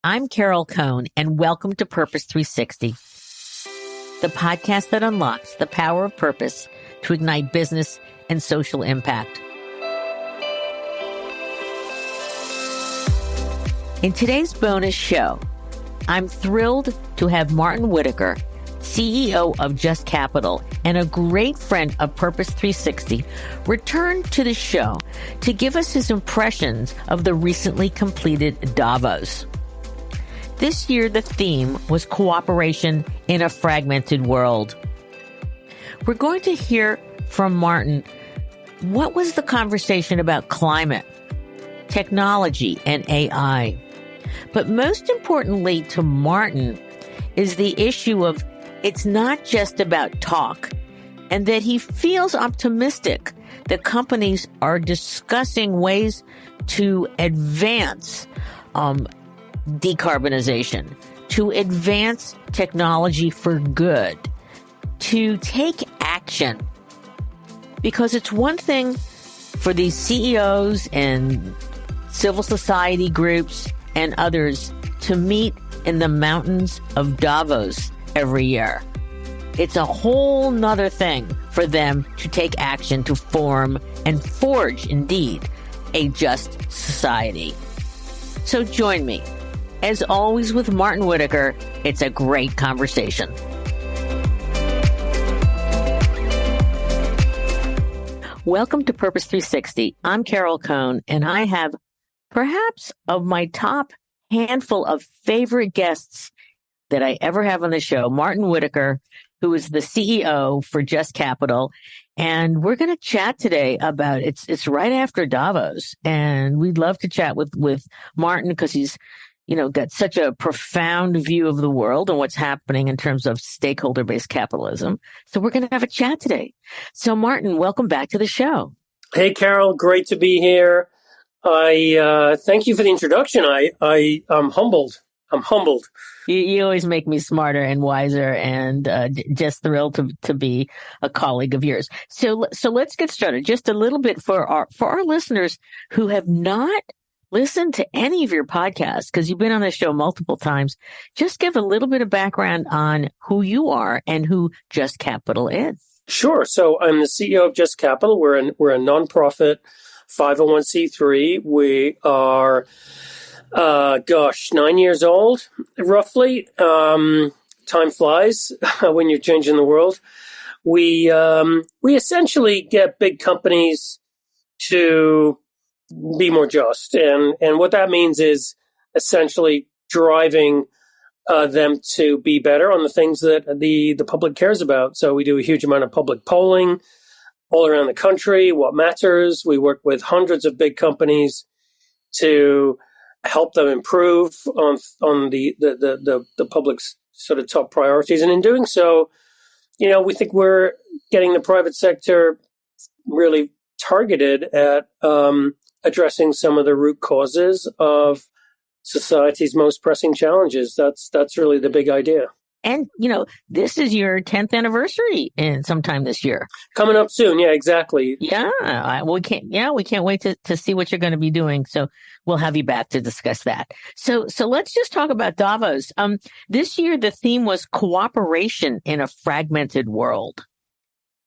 I'm Carol Cohn, and welcome to Purpose 360, the podcast that unlocks the power of purpose to ignite business and social impact. In today's bonus show, I'm thrilled to have Martin Whittaker, CEO of Just Capital and a great friend of Purpose 360, return to the show to give us his impressions of the recently completed Davos. This year, the theme was cooperation in a fragmented world. We're going to hear from Martin. What was the conversation about climate, technology, and AI? But most importantly to Martin is the issue of it's not just about talk, and that he feels optimistic that companies are discussing ways to advance decarbonization, to advance technology for good, to take action. Because it's one thing for these CEOs and civil society groups and others to meet in the mountains of Davos every year. It's a whole nother thing for them to take action to form and forge, indeed, a just society. So join me. As always with Martin Whittaker, it's a great conversation. Welcome to Purpose 360. I'm Carol Cohn, and I have perhaps of my top handful of favorite guests that I ever have on the show, Martin Whittaker, who is the CEO for Just Capital. And we're going to chat today about it's right after Davos. And we'd love to chat with Martin because he's, got such a profound view of the world and what's happening in terms of stakeholder-based capitalism. So we're going to have a chat today. So Martin, welcome back to the show. Hey, Carol, great to be here. I thank you for the introduction. I'm humbled. I'm humbled. You always make me smarter and wiser, and just thrilled to be a colleague of yours. So let's get started. Just a little bit for our listeners who have not listened to any of your podcasts, because you've been on the show multiple times. Just give a little bit of background on who you are and who Just Capital is. Sure. So I'm the CEO of Just Capital. We're a nonprofit 501c3. We are 9 years old, roughly. Time flies when you're changing the world. We essentially get big companies to be more just. And what that means is essentially driving them to be better on the things that the public cares about. So we do a huge amount of public polling all around the country, what matters. We work with hundreds of big companies to help them improve on the public's sort of top priorities. And in doing so, we think we're getting the private sector really targeted at addressing some of the root causes of society's most pressing challenges. That's really the big idea. And, this is your 10th anniversary in sometime this year. Coming up soon. Yeah, exactly. Yeah. We can't wait to see what you're going to be doing. So we'll have you back to discuss that. So let's just talk about Davos. This year, the theme was cooperation in a fragmented world.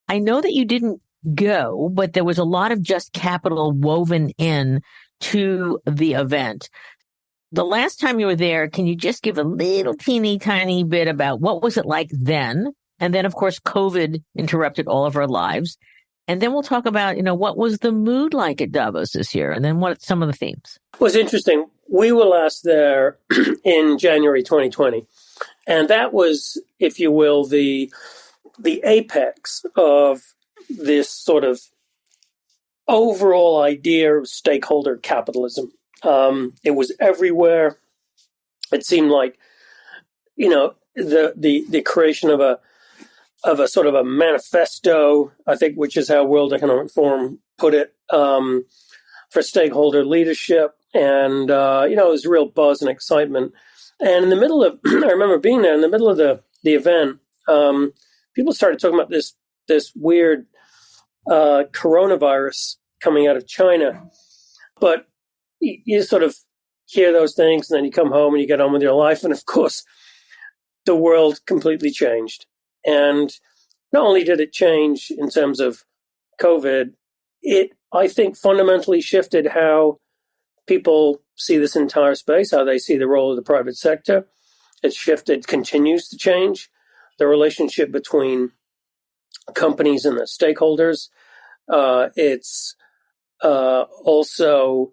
I know that you didn't go, but there was a lot of Just Capital woven in to the event. The last time you were there, can you just give a little teeny tiny bit about what was it like then? And then, of course, COVID interrupted all of our lives. And then we'll talk about, what was the mood like at Davos this year? And then what some of the themes? It was interesting. We were last there in January 2020. And that was, if you will, the apex of this sort of overall idea of stakeholder capitalism. It was everywhere. It seemed like, the creation of a sort of a manifesto, I think, which is how World Economic Forum put it, for stakeholder leadership. And, it was real buzz and excitement. And in the middle of, I remember being there in the middle of the event, people started talking about this weird coronavirus coming out of China. But you sort of hear those things, and then you come home and you get on with your life. And of course, the world completely changed. And not only did it change in terms of COVID, it, I think, fundamentally shifted how people see this entire space, how they see the role of the private sector. It's shifted, continues to change the relationship between companies and the stakeholders. It's also,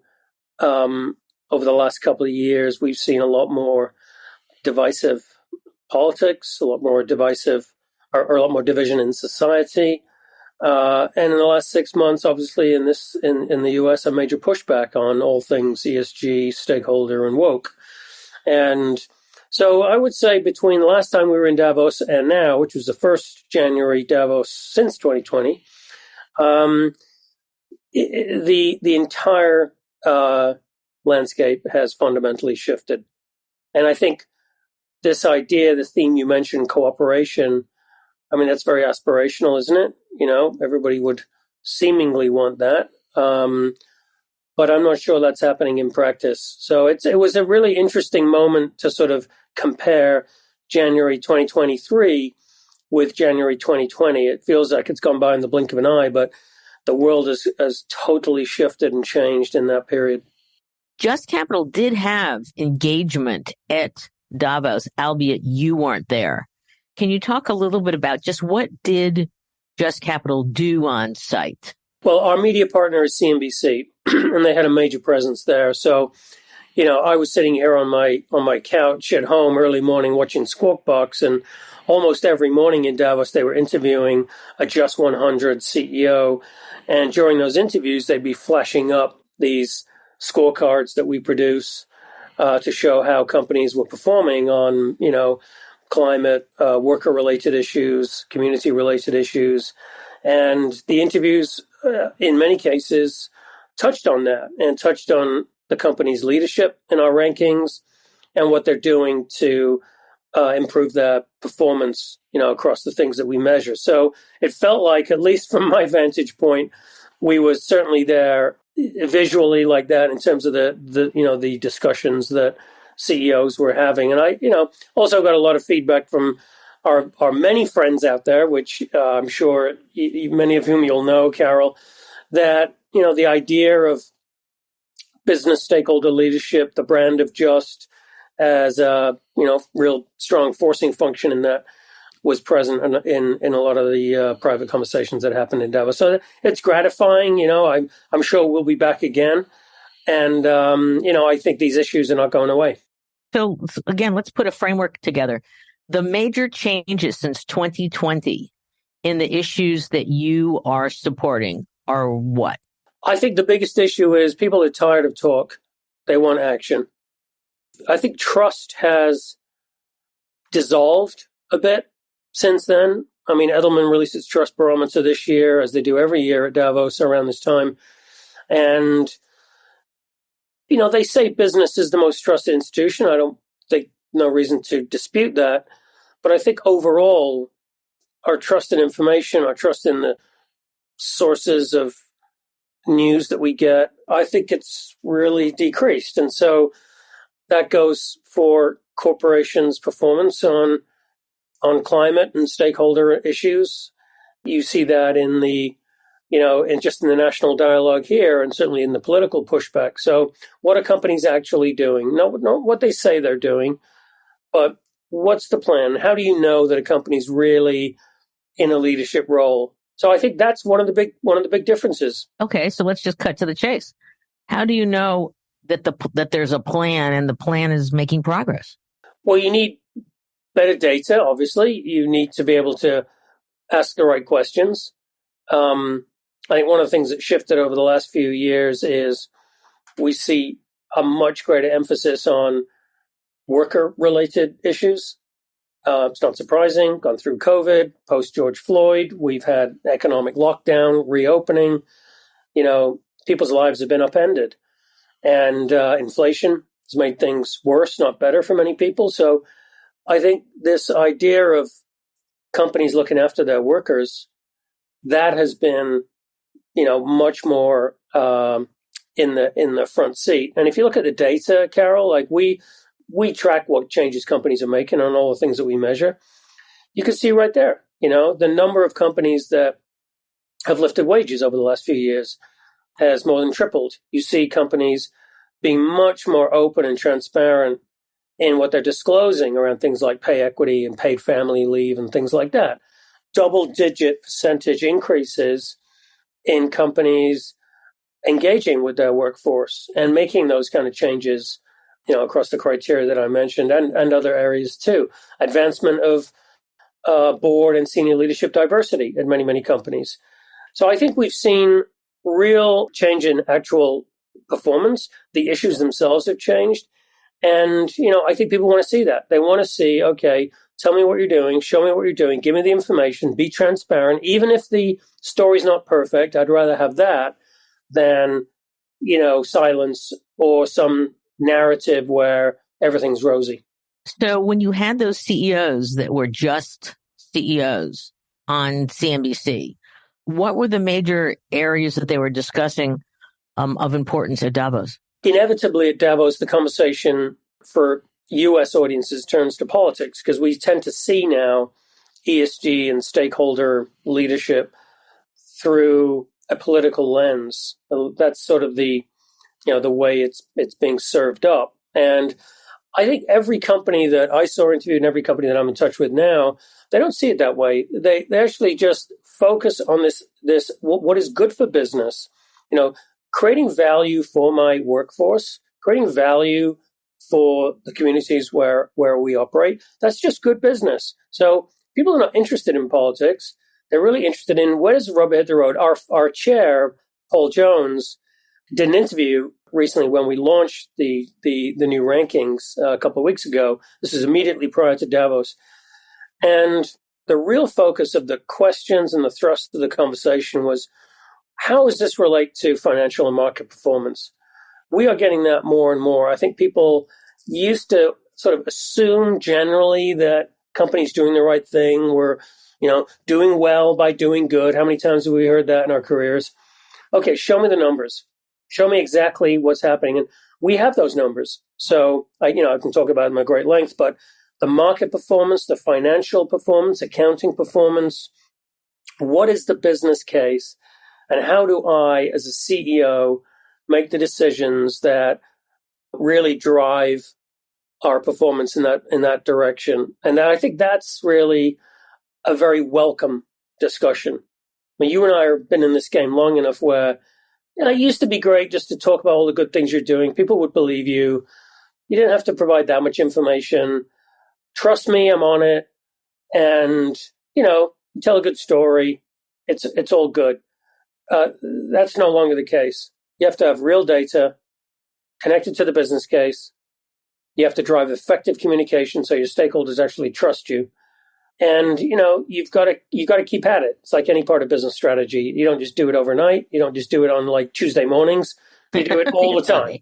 over the last couple of years, we've seen a lot more divisive politics, a lot more divisive, or a lot more division in society. And in the last 6 months, obviously, in the US, a major pushback on all things ESG, stakeholder, and woke. And so I would say between the last time we were in Davos and now, which was the first January Davos since 2020, the entire landscape has fundamentally shifted. And I think this idea, the theme you mentioned, cooperation, I mean, that's very aspirational, isn't it? You know, everybody would seemingly want that. But I'm not sure that's happening in practice. So it was a really interesting moment to sort of compare January 2023 with January 2020. It feels like it's gone by in the blink of an eye, but the world has totally shifted and changed in that period. Just Capital did have engagement at Davos, albeit you weren't there. Can you talk a little bit about just what did Just Capital do on site? Well, our media partner is CNBC, and they had a major presence there. So, you know, I was sitting here on my couch at home early morning watching Squawk Box, and almost every morning in Davos they were interviewing a Just 100 CEO, and during those interviews they'd be flashing up these scorecards that we produce to show how companies were performing on, you know, climate, worker-related issues, community-related issues, and the interviews, in many cases, touched on that and touched on the company's leadership in our rankings and what they're doing to improve their performance, you know, across the things that we measure. So it felt like, at least from my vantage point, we were certainly there visually like that in terms of the discussions that CEOs were having. And I, you know, also got a lot of feedback from our many friends out there, which I'm sure many of whom you'll know, Carol, that, you know, the idea of business stakeholder leadership, the brand of Just as a, you know, real strong forcing function in that was present in a lot of the private conversations that happened in Davos. So it's gratifying, you know. I'm sure we'll be back again. And, you know, I think these issues are not going away. So again, let's put a framework together. The major changes since 2020 in the issues that you are supporting are what? I think the biggest issue is people are tired of talk. They want action. I think trust has dissolved a bit since then. I mean, Edelman released its trust barometer this year, as they do every year at Davos around this time. And, you know, they say business is the most trusted institution. I don't think, no reason to dispute that. But I think overall, our trust in information, our trust in the sources of news that we get, I think it's really decreased. And so that goes for corporations' performance on climate and stakeholder issues. You see that in the, you know, in just in the national dialogue here, and certainly in the political pushback. So what are companies actually doing? Not what they say they're doing, but what's the plan? How do you know that a company's really in a leadership role? So I think that's one of the big differences. Okay, so let's just cut to the chase. How do you know that there's a plan and the plan is making progress? Well, you need better data, obviously. You need to be able to ask the right questions. I think one of the things that shifted over the last few years is we see a much greater emphasis on worker-related issues. It's not surprising. Gone through COVID, post-George Floyd, we've had economic lockdown, reopening. You know, people's lives have been upended. And inflation has made things worse, not better for many people. So I think this idea of companies looking after their workers, that has been, you know, much more in the front seat. And if you look at the data, Carol, like we track what changes companies are making on all the things that we measure. You can see right there, the number of companies that have lifted wages over the last few years has more than tripled. You see companies being much more open and transparent in what they're disclosing around things like pay equity and paid family leave and things like that. Double-digit percentage increases in companies engaging with their workforce and making those kind of changes, across the criteria that I mentioned and other areas too. Advancement of board and senior leadership diversity at many, many companies. So I think we've seen real change in actual performance. The issues themselves have changed. And, I think people want to see that. They want to see, okay, tell me what you're doing, show me what you're doing, give me the information, be transparent. Even if the story's not perfect, I'd rather have that than, silence or some narrative where everything's rosy. So when you had those CEOs that were just CEOs on CNBC, what were the major areas that they were discussing of importance at Davos? Inevitably at Davos, the conversation for U.S. audiences turns to politics because we tend to see now ESG and stakeholder leadership through a political lens. That's sort of the way it's being served up. And I think every company that I saw interviewed and every company that I'm in touch with now, they don't see it that way. They actually just focus on this what is good for business, creating value for my workforce, creating value for the communities where we operate. That's just good business. So people are not interested in politics. They're really interested in where does the rubber hit the road. Our chair, Paul Jones, did an interview recently when we launched the new rankings a couple of weeks ago. This is immediately prior to Davos. And the real focus of the questions and the thrust of the conversation was, how does this relate to financial and market performance? We are getting that more and more. I think people used to sort of assume generally that companies doing the right thing were, doing well by doing good. How many times have we heard that in our careers? Okay, show me the numbers. Show me exactly what's happening. And we have those numbers. So, I can talk about them at great length, but the market performance, the financial performance, accounting performance, what is the business case? And how do I, as a CEO, make the decisions that really drive our performance in that direction? And I think that's really a very welcome discussion. I mean, you and I have been in this game long enough where it used to be great just to talk about all the good things you're doing. People would believe you. You didn't have to provide that much information. Trust me, I'm on it. And, tell a good story. It's all good. That's no longer the case. You have to have real data connected to the business case. You have to drive effective communication so your stakeholders actually trust you. And, you've got to keep at it. It's like any part of business strategy. You don't just do it overnight. You don't just do it on like Tuesday mornings. You do it all the time.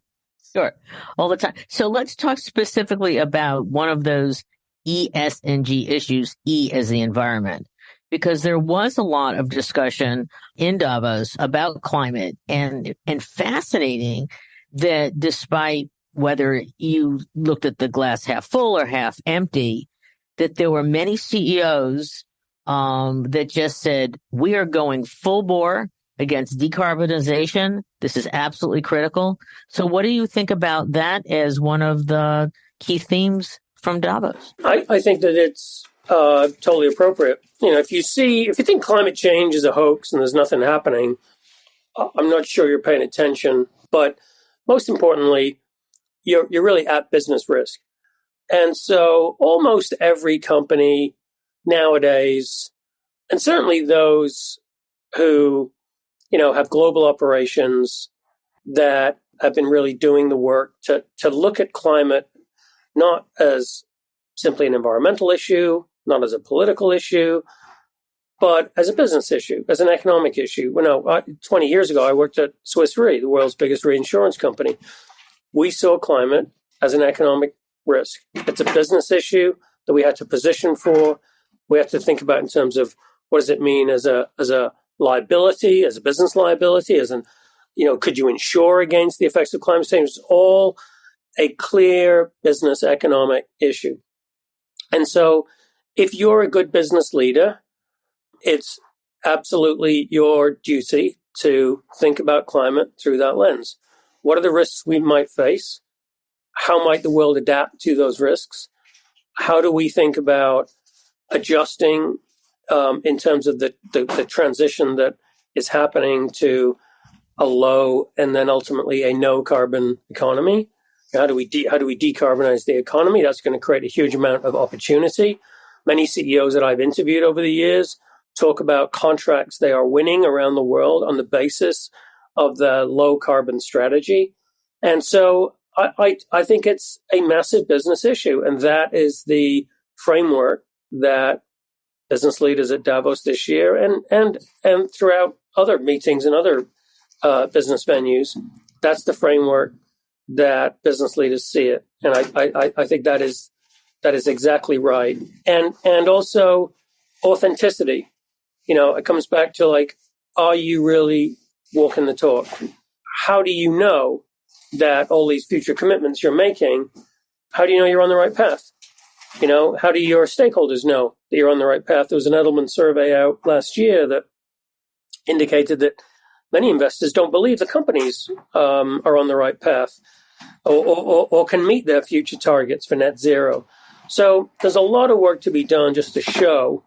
Sure. All the time. So let's talk specifically about one of those ESG issues, E as the environment, because there was a lot of discussion in Davos about climate and fascinating that despite whether you looked at the glass half full or half empty, that there were many CEOs that just said, we are going full bore against decarbonization. This is absolutely critical. So what do you think about that as one of the key themes from Davos? I think that it's totally appropriate. If you think climate change is a hoax and there's nothing happening, I'm not sure you're paying attention. But most importantly, you're really at business risk. And so almost every company nowadays, and certainly those who, have global operations that have been really doing the work to look at climate not as simply an environmental issue, not as a political issue, but as a business issue, as an economic issue. 20 years ago, I worked at Swiss Re, the world's biggest reinsurance company. We saw climate as an economic risk. It's a business issue that we had to position for. We have to think about in terms of what does it mean as a liability, as a business liability, as an Could you insure against the effects of climate change? It's all a clear business economic issue. And so if you're a good business leader, it's absolutely your duty to think about climate through that lens. What are the risks we might face? How might the world adapt to those risks? How do we think about adjusting in terms of the transition that is happening to a low and then ultimately a no carbon economy? How do we decarbonize the economy? That's going to create a huge amount of opportunity. Many CEOs that I've interviewed over the years talk about contracts they are winning around the world on the basis of the low carbon strategy. And so I think it's a massive business issue. And that is the framework that business leaders at Davos this year and throughout other meetings and other business venues, that's the framework that business leaders see it. And I think that is exactly right. And also authenticity. It comes back to like, are you really walking the talk? How do you know that all these future commitments you're making, how do you know you're on the right path? How do your stakeholders know that you're on the right path? There was an Edelman survey out last year that indicated that many investors don't believe the companies are on the right path or can meet their future targets for net zero. So there's a lot of work to be done just to show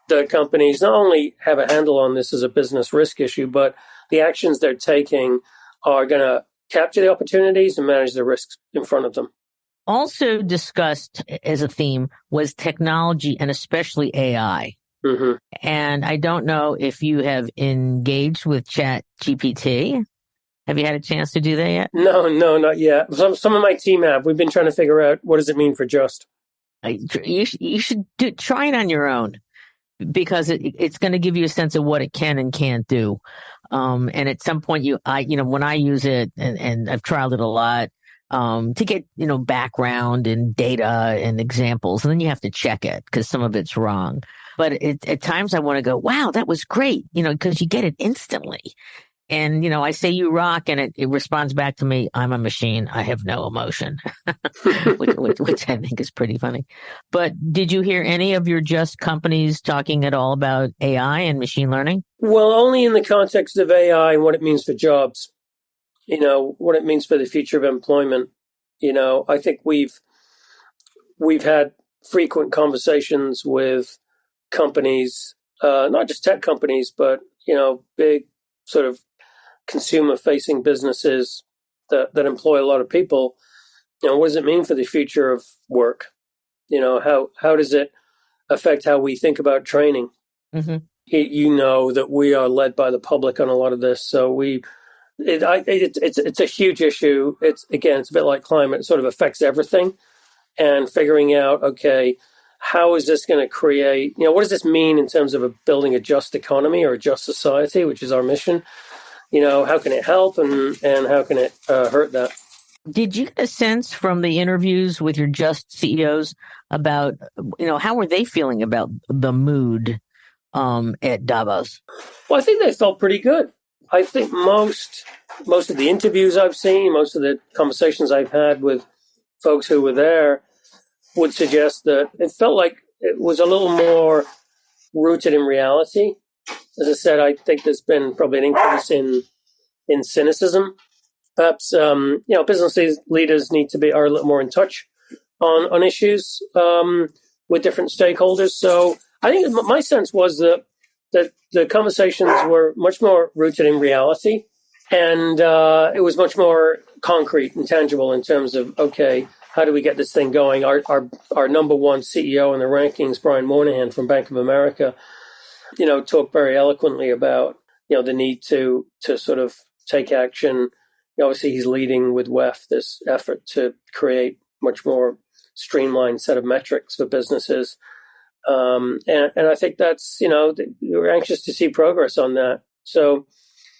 that companies not only have a handle on this as a business risk issue, but the actions they're taking are going to capture the opportunities and manage the risks in front of them. Also discussed as a theme was technology and especially AI. Mm-hmm. And I don't know if you have engaged with Chat GPT. Have you had a chance to do that yet? No, not yet. Some of my team have. We've been trying to figure out what does it mean for Just. You should try it on your own because it's going to give you a sense of what it can and can't do. And at some point, when I use it, and I've trialed it a lot, to get, background and data and examples, and then you have to check it because some of it's wrong. But at times I want to go, wow, that was great, because you get it instantly. And, I say you rock and it responds back to me, I'm a machine. I have no emotion, which I think is pretty funny. But did you hear any of your Just companies talking at all about AI and machine learning? Well, only in the context of AI and what it means for jobs, what it means for the future of employment. I think we've had frequent conversations with companies, not just tech companies, but, big sort of consumer-facing businesses that employ a lot of people. What does it mean for the future of work? How does it affect how we think about training? Mm-hmm. That we are led by the public on a lot of this, so it's a huge issue. It's a bit like climate; it sort of affects everything, and figuring out, okay, how is this going to create? What does this mean in terms of building a just economy or a just society, which is our mission? How can it help and how can it hurt that? Did you get a sense from the interviews with your Just CEOs about, how were they feeling about the mood at Davos? Well, I think they felt pretty good. I think most of the interviews I've seen, most of the conversations I've had with folks who were there would suggest that it felt like it was a little more rooted in reality. As I said, I think there's been probably an increase in cynicism. Perhaps, business leaders are a little more in touch on issues with different stakeholders. So I think my sense was that the conversations were much more rooted in reality, and it was much more concrete and tangible in terms of, okay, how do we get this thing going? Our number one CEO in the rankings, Brian Moynihan from Bank of America, talked very eloquently about, the need to sort of take action. Obviously, he's leading with WEF this effort to create much more streamlined set of metrics for businesses. And I think that's, we're anxious to see progress on that. So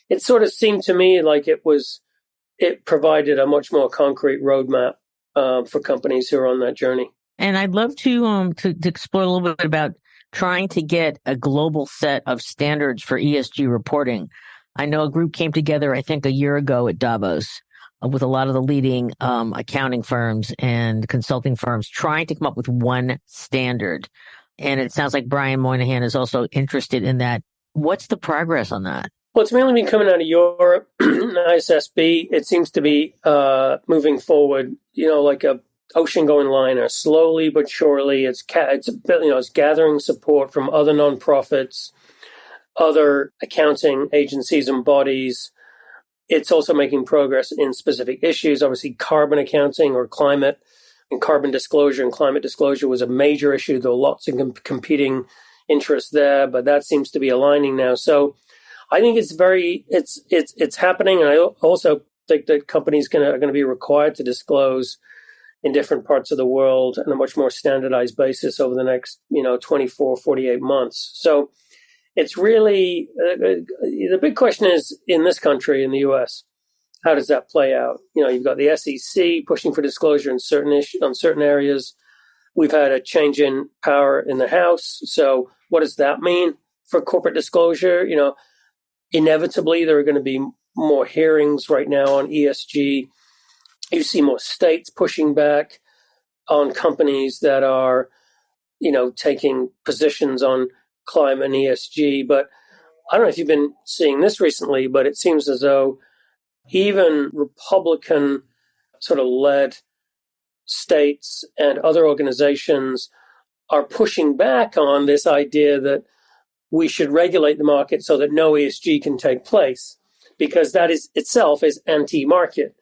it sort of seemed to me like it provided a much more concrete roadmap for companies who are on that journey. And I'd love to explore a little bit about trying to get a global set of standards for ESG reporting. I know a group came together, I think, a year ago at Davos with a lot of the leading accounting firms and consulting firms trying to come up with one standard. And it sounds like Brian Moynihan is also interested in that. What's the progress on that? Well, it's mainly been coming out of Europe, ISSB. It seems to be moving forward, like a ocean-going liner, slowly but surely. It's gathering support from other nonprofits, other accounting agencies and bodies. It's also making progress in specific issues. Obviously, carbon accounting or climate and carbon disclosure and climate disclosure was a major issue. There were lots of competing interests there, but that seems to be aligning now. So I think it's happening. And I also think that companies are going to be required to disclose in different parts of the world on a much more standardized basis over the next, 24, 48 months. So it's really, the big question is in this country, in the US, how does that play out? You've got the SEC pushing for disclosure on certain areas. We've had a change in power in the House. So what does that mean for corporate disclosure? Inevitably, there are going to be more hearings right now on ESG. You see more states pushing back on companies that are, taking positions on climate and ESG. But I don't know if you've been seeing this recently, but it seems as though even Republican sort of led states and other organizations are pushing back on this idea that we should regulate the market so that no ESG can take place, because that is itself is anti-market.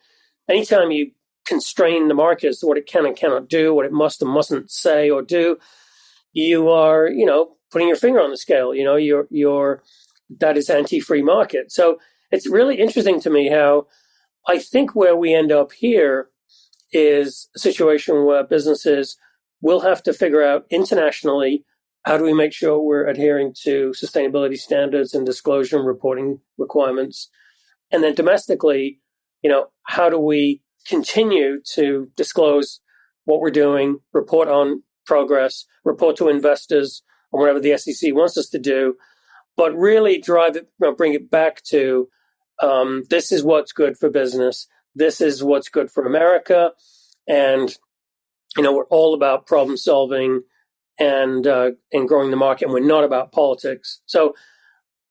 Anytime you constrain the market as to what it can and cannot do, what it must and mustn't say or do, you are, putting your finger on the scale. That is anti-free market. So it's really interesting to me how I think where we end up here is a situation where businesses will have to figure out internationally, how do we make sure we're adhering to sustainability standards and disclosure and reporting requirements? And then domestically, how do we continue to disclose what we're doing, report on progress, report to investors on whatever the SEC wants us to do, but really drive it, bring it back to this is what's good for business. This is what's good for America. And, we're all about problem solving and growing the market, and we're not about politics. So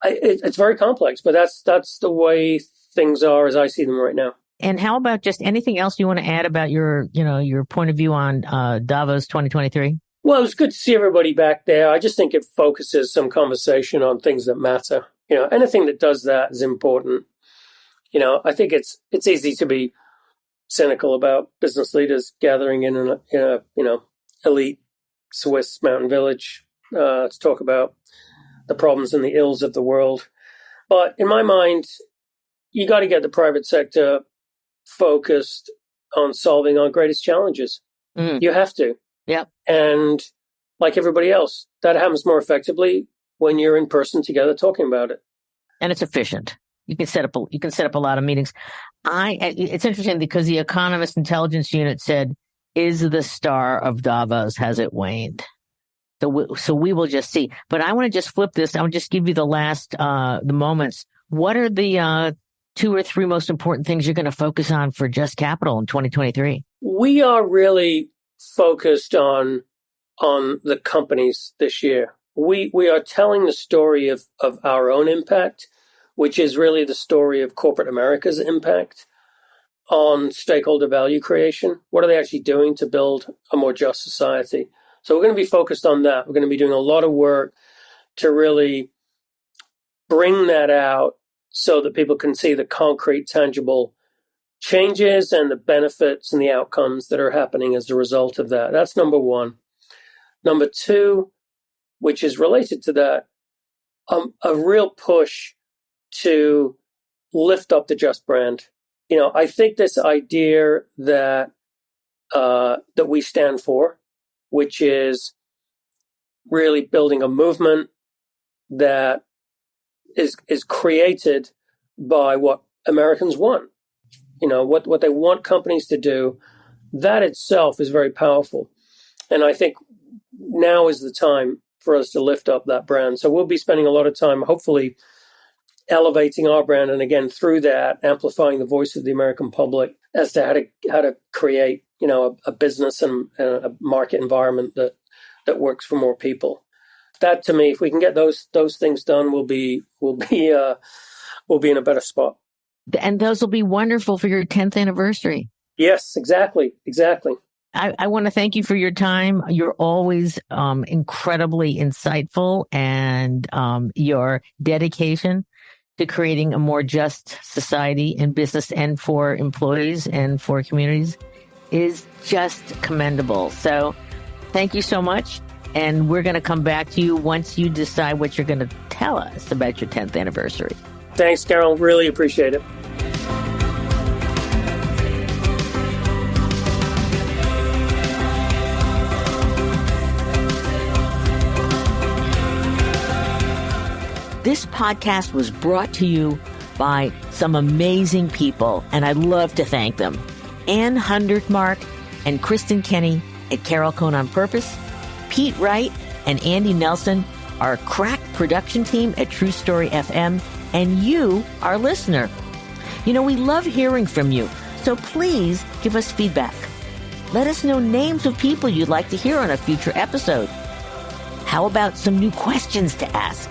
it's very complex, but that's the way things are as I see them right now. And how about just anything else you want to add about your point of view on Davos 2023? Well, it was good to see everybody back there. I just think it focuses some conversation on things that matter. Anything that does that is important. I think it's easy to be cynical about business leaders gathering in a elite Swiss mountain village to talk about the problems and the ills of the world. But in my mind, you got to get the private sector focused on solving our greatest challenges. You have to. Yeah. And like everybody else, that happens more effectively when you're in person together talking about it. And it's efficient. You can set up a lot of meetings. It's interesting because the Economist Intelligence Unit said, "Is the star of Davos, has it waned?" So we will just see. But I want to just flip this. I will just give you the last the moments. What are the 2 or 3 most important things you're going to focus on for Just Capital in 2023? We are really focused on the companies this year. We are telling the story of our own impact, which is really the story of corporate America's impact on stakeholder value creation. What are they actually doing to build a more just society? So we're going to be focused on that. We're going to be doing a lot of work to really bring that out so that people can see the concrete, tangible changes and the benefits and the outcomes that are happening as a result of that. That's number one. Number two, which is related to that, a real push to lift up the Just brand. I think this idea that we stand for, which is really building a movement that is created by what Americans want. What they want companies to do, that itself is very powerful. And I think now is the time for us to lift up that brand. So we'll be spending a lot of time, hopefully, elevating our brand, and again, through that, amplifying the voice of the American public as to how to create, a business and a market environment that works for more people. That, to me, if we can get those things done, we'll be in a better spot. And those will be wonderful for your 10th anniversary. Yes, exactly. I want to thank you for your time. You're always incredibly insightful, and your dedication to creating a more just society in business and for employees and for communities is just commendable. So thank you so much. And we're going to come back to you once you decide what you're going to tell us about your 10th anniversary. Thanks, Carol. Really appreciate it. This podcast was brought to you by some amazing people, and I'd love to thank them. Ann Hundertmark and Kristen Kenny at Carol Cohn on Purpose, Pete Wright and Andy Nelson, our crack production team at True Story FM, and you, our listener. We love hearing from you, so please give us feedback. Let us know names of people you'd like to hear on a future episode. How about some new questions to ask?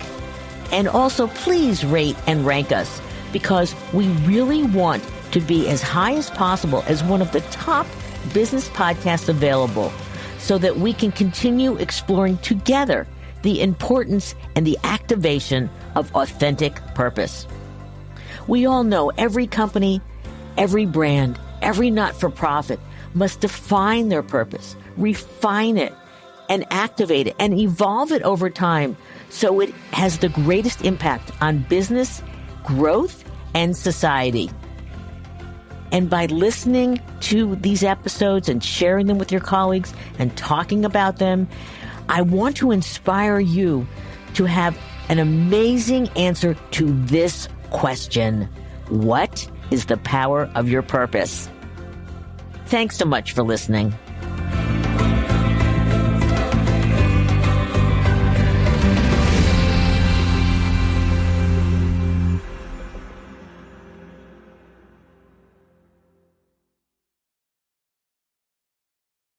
And also, please rate and rank us, because we really want to be as high as possible as one of the top business podcasts available, so that we can continue exploring together the importance and the activation of authentic purpose. We all know every company, every brand, every not-for-profit must define their purpose, refine it, and activate it and evolve it over time so it has the greatest impact on business, growth, and society. And by listening to these episodes and sharing them with your colleagues and talking about them, I want to inspire you to have an amazing answer to this question: what is the power of your purpose? Thanks so much for listening.